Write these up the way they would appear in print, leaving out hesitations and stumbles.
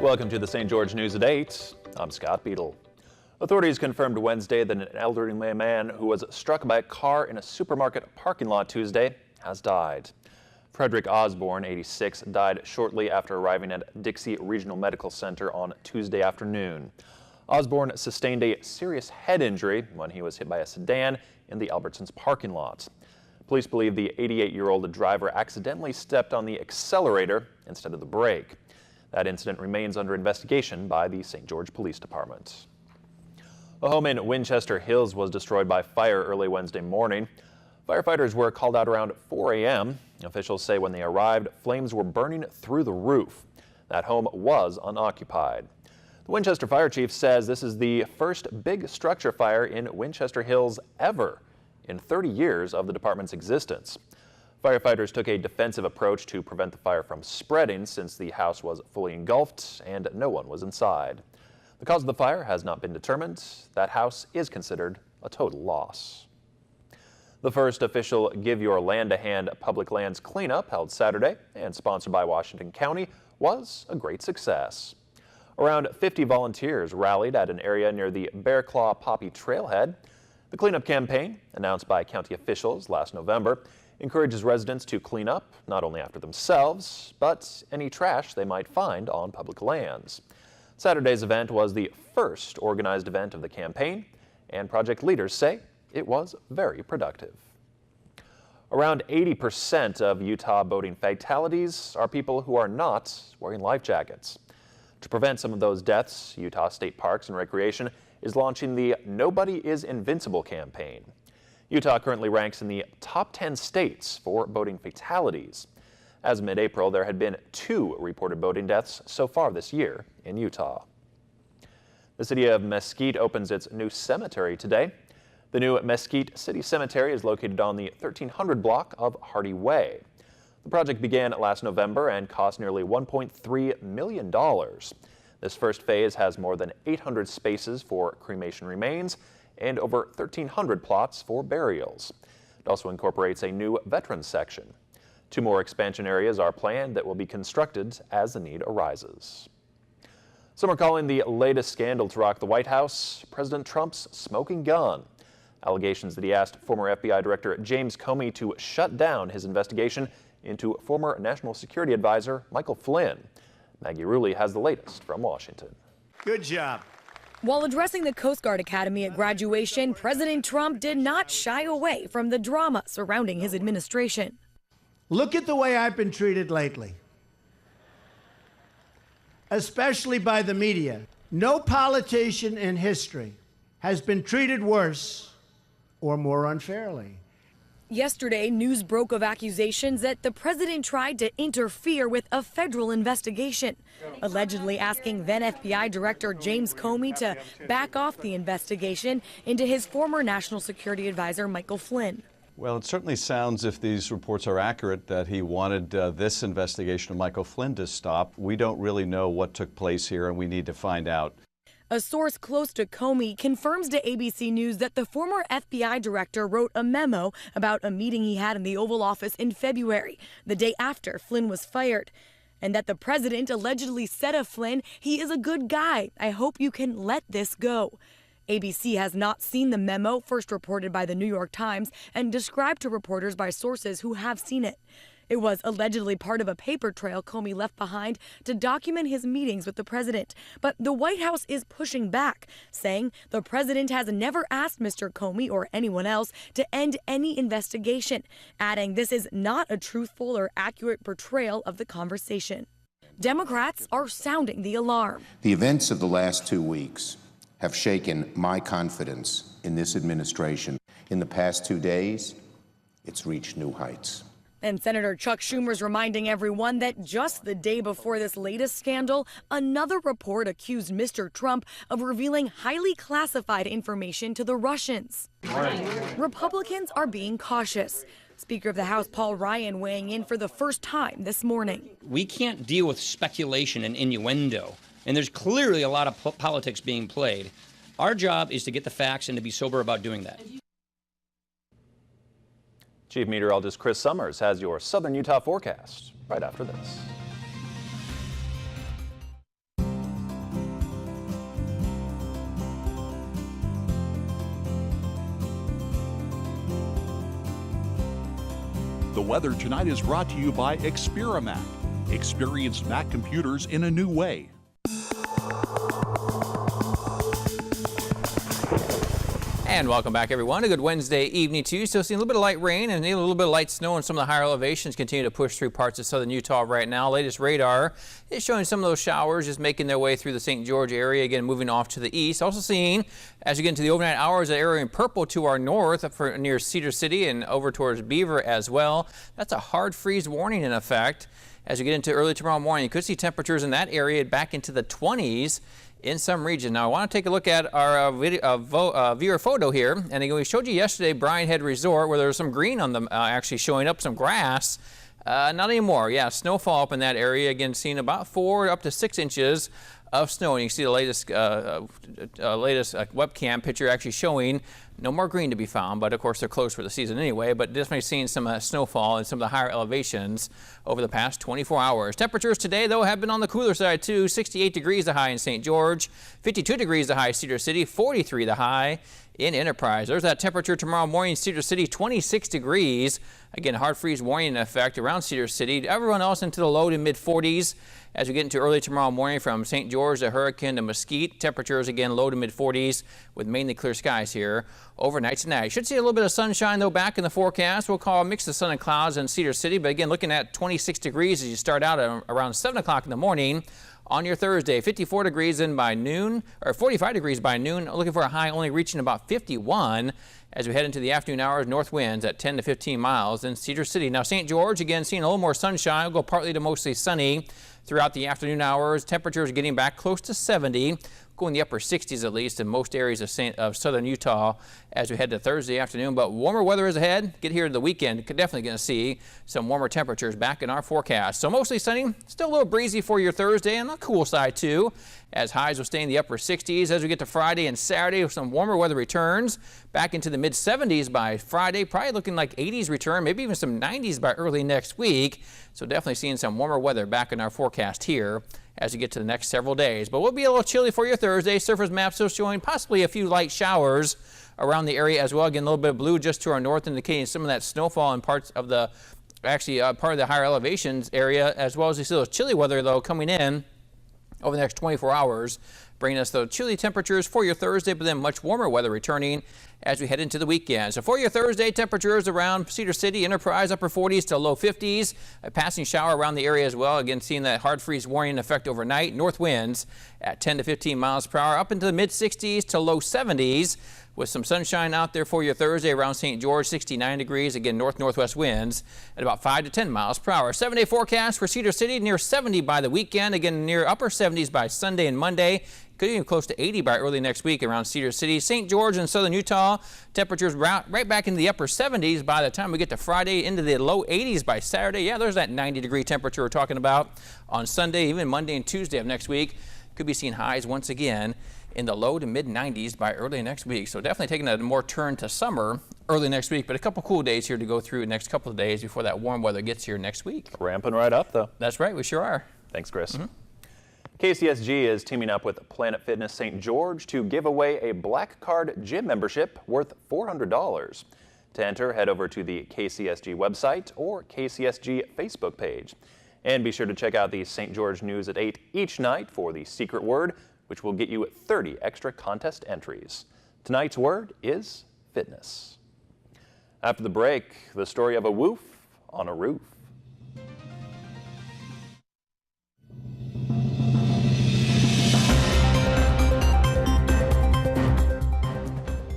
Welcome to the St. George News at 8. I'm Scott Beadle. Authorities confirmed Wednesday that an elderly man who was struck by a car in a supermarket parking lot Tuesday has died. Frederick Osborne, 86, died shortly after arriving at Dixie Regional Medical Center on Tuesday afternoon. Osborne sustained a serious head injury when he was hit by a sedan in the Albertsons parking lot. Police believe the 88-year-old driver accidentally stepped on the accelerator instead of the brake. That incident remains under investigation by the St. George Police Department. A home in Winchester Hills was destroyed by fire early Wednesday morning. Firefighters were called out around 4 a.m. Officials say when they arrived, flames were burning through the roof. That home was unoccupied. The Winchester Fire Chief says this is the first big structure fire in Winchester Hills ever in 30 years of the department's existence. Firefighters took a defensive approach to prevent the fire from spreading since the house was fully engulfed and no one was inside. The cause of the fire has not been determined. That house is considered a total loss. The first official Give Your Land a Hand public lands cleanup held Saturday and sponsored by Washington County was a great success. Around 50 volunteers rallied at an area near the Bear Claw Poppy Trailhead. The cleanup campaign, announced by county officials last November, encourages residents to clean up not only after themselves, but any trash they might find on public lands. Saturday's event was the first organized event of the campaign, and project leaders say it was very productive. Around 80% of Utah boating fatalities are people who are not wearing life jackets. To prevent some of those deaths, Utah State Parks and Recreation is launching the Nobody is Invincible campaign. Utah currently ranks in the top 10 states for boating fatalities. As of mid-April, there had been 2 reported boating deaths so far this year in Utah. The city of Mesquite opens its new cemetery today. The new Mesquite City Cemetery is located on the 1300 block of Hardy Way. The project began last November and cost nearly $1.3 million. This first phase has more than 800 spaces for cremation remains and over 1,300 plots for burials. It also incorporates a new veterans section. 2 more expansion areas are planned that will be constructed as the need arises. Some are calling the latest scandal to rock the White House President Trump's smoking gun. Allegations that he asked former FBI Director James Comey to shut down his investigation into former National Security Advisor Michael Flynn. Maggie Rulli has the latest from Washington. Good job. While addressing the Coast Guard Academy at graduation, President Trump did not shy away from the drama surrounding his administration. Look at the way I've been treated lately, especially by the media. No politician in history has been treated worse or more unfairly. Yesterday, news broke of accusations that the president tried to interfere with a federal investigation, allegedly asking then FBI Director James Comey to back off the investigation into his former National Security Advisor Michael Flynn. Well, it certainly sounds, if these reports are accurate, that he wanted this investigation of Michael Flynn to stop. We don't really know what took place here, and we need to find out. A source close to Comey confirms to ABC News that the former FBI director wrote a memo about a meeting he had in the Oval Office in February, the day after Flynn was fired, and that the president allegedly said of Flynn, "He is a good guy. I hope you can let this go." ABC has not seen the memo, first reported by the New York Times and described to reporters by sources who have seen it. It was allegedly part of a paper trail Comey left behind to document his meetings with the president. But the White House is pushing back, saying the president has never asked Mr. Comey or anyone else to end any investigation, adding this is not a truthful or accurate portrayal of the conversation. Democrats are sounding the alarm. The events of the last 2 weeks have shaken my confidence in this administration. In the past 2 days, it's reached new heights. And Senator Chuck Schumer's reminding everyone that just the day before this latest scandal, another report accused Mr. Trump of revealing highly classified information to the Russians. Republicans are being cautious. Speaker of the House Paul Ryan weighing in for the first time this morning. We can't deal with speculation and innuendo, and there's clearly a lot of politics being played. Our job is to get the facts and to be sober about doing that. Chief Meteorologist Chris Summers has your Southern Utah forecast right after this. The weather tonight is brought to you by Experimac. Experience Mac computers in a new way. And welcome back, everyone. A good Wednesday evening to you. Still seeing a little bit of light rain and a little bit of light snow, and some of the higher elevations continue to push through parts of southern Utah right now. Latest radar is showing some of those showers just making their way through the St. George area, again moving off to the east. Also seeing, as you get into the overnight hours, that area in purple to our north up near Cedar City and over towards Beaver as well. That's a hard freeze warning in effect. As you get into early tomorrow morning, you could see temperatures in that area back into the 20s. In some region. Now I want to take a look at our viewer photo here, and again, we showed you yesterday Bryan Head Resort where there was some green on them actually showing up, some grass. Not anymore. Yeah, snowfall up in that area. Again, seeing about 4 up to 6 inches of snow, and you can see the latest webcam picture actually showing no more green to be found, but of course they're closed for the season anyway. But definitely seeing some snowfall in some of the higher elevations over the past 24 hours. Temperatures today, though, have been on the cooler side too. 68 degrees the high in St. George, 52 degrees the high Cedar City, 43 the high in Enterprise. There's that temperature tomorrow morning, Cedar City, 26 degrees. Again, hard freeze warning in effect around Cedar City. Everyone else into the low to mid 40s. As we get into early tomorrow morning from St. George to Hurricane to Mesquite, temperatures again low to mid 40s with mainly clear skies here overnight tonight. Should see a little bit of sunshine though back in the forecast. We'll call a mix of sun and clouds in Cedar City, but again looking at 26 degrees as you start out at around 7 o'clock in the morning. On your Thursday, 54 degrees in by noon, or 45 degrees by noon, looking for a high only reaching about 51 as we head into the afternoon hours. North winds at 10 to 15 miles in Cedar City. Now St. George, again, seeing a little more sunshine. We'll go partly to mostly sunny throughout the afternoon hours. Temperatures getting back close to 70. Go in the upper 60s at least in most areas of southern Utah as we head to Thursday afternoon. But warmer weather is ahead. Get here to the weekend. Definitely going to see some warmer temperatures back in our forecast. So mostly sunny, still a little breezy for your Thursday, and on the cool side too, as highs will stay in the upper 60s. As we get to Friday and Saturday, some warmer weather returns back into the mid 70s by Friday. Probably looking like 80s return, maybe even some 90s by early next week. So definitely seeing some warmer weather back in our forecast here as we get to the next several days. But we'll be a little chilly for your Thursday. Surface map still showing possibly a few light showers around the area as well. Again, a little bit of blue just to our north, indicating some of that snowfall in parts of the, part of the higher elevations area, as well as you see those chilly weather though coming in over the next 24 hours, bringing us the chilly temperatures for your Thursday, but then much warmer weather returning as we head into the weekend. So for your Thursday, temperatures around Cedar City, Enterprise, upper 40s to low 50s. A passing shower around the area as well. Again, seeing that hard freeze warning in effect overnight. North winds at 10 to 15 miles per hour, up into the mid 60s to low 70s. With some sunshine out there for your Thursday around St. George, 69 degrees. Again, north-northwest winds at about 5 to 10 miles per hour. 7-day forecast for Cedar City, near 70 by the weekend. Again, near upper 70s by Sunday and Monday. Could even close to 80 by early next week around Cedar City. St. George and southern Utah, temperatures right back into the upper 70s by the time we get to Friday, into the low 80s by Saturday. Yeah, there's that 90-degree temperature we're talking about on Sunday, even Monday and Tuesday of next week. Could be seeing highs once again in the low to mid 90s by early next week. So definitely taking a more turn to summer early next week, but a couple cool days here to go through the next couple of days before that warm weather gets here next week. Ramping right up though. That's right, we sure are. Thanks, Chris. KCSG is teaming up with Planet Fitness St. George to give away a Black Card gym membership worth $400. To enter, head over to the KCSG website or KCSG Facebook page. And be sure to check out the St. George News at 8 each night for the secret word, which will get you 30 extra contest entries. Tonight's word is fitness. After the break, the story of a woof on a roof.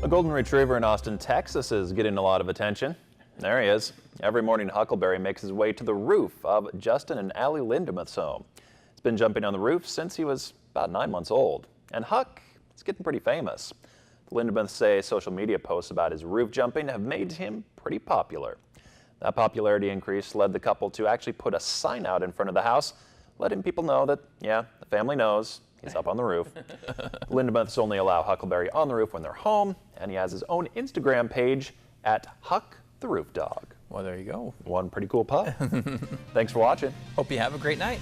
A golden retriever in Austin, Texas is getting a lot of attention. There he is. Every morning, Huckleberry makes his way to the roof of Justin and Allie Lindemuth's home. He's been jumping on the roof since he was about 9 months old. And Huck is getting pretty famous. The Lindemuths say social media posts about his roof jumping have made him pretty popular. That popularity increase led the couple to actually put a sign out in front of the house, letting people know that, yeah, the family knows he's up on the roof. The Lindemuths only allow Huckleberry on the roof when they're home, and he has his own Instagram page at Huck the Roof Dog. Well, there you go. One pretty cool pup. Thanks for watching. Hope you have a great night.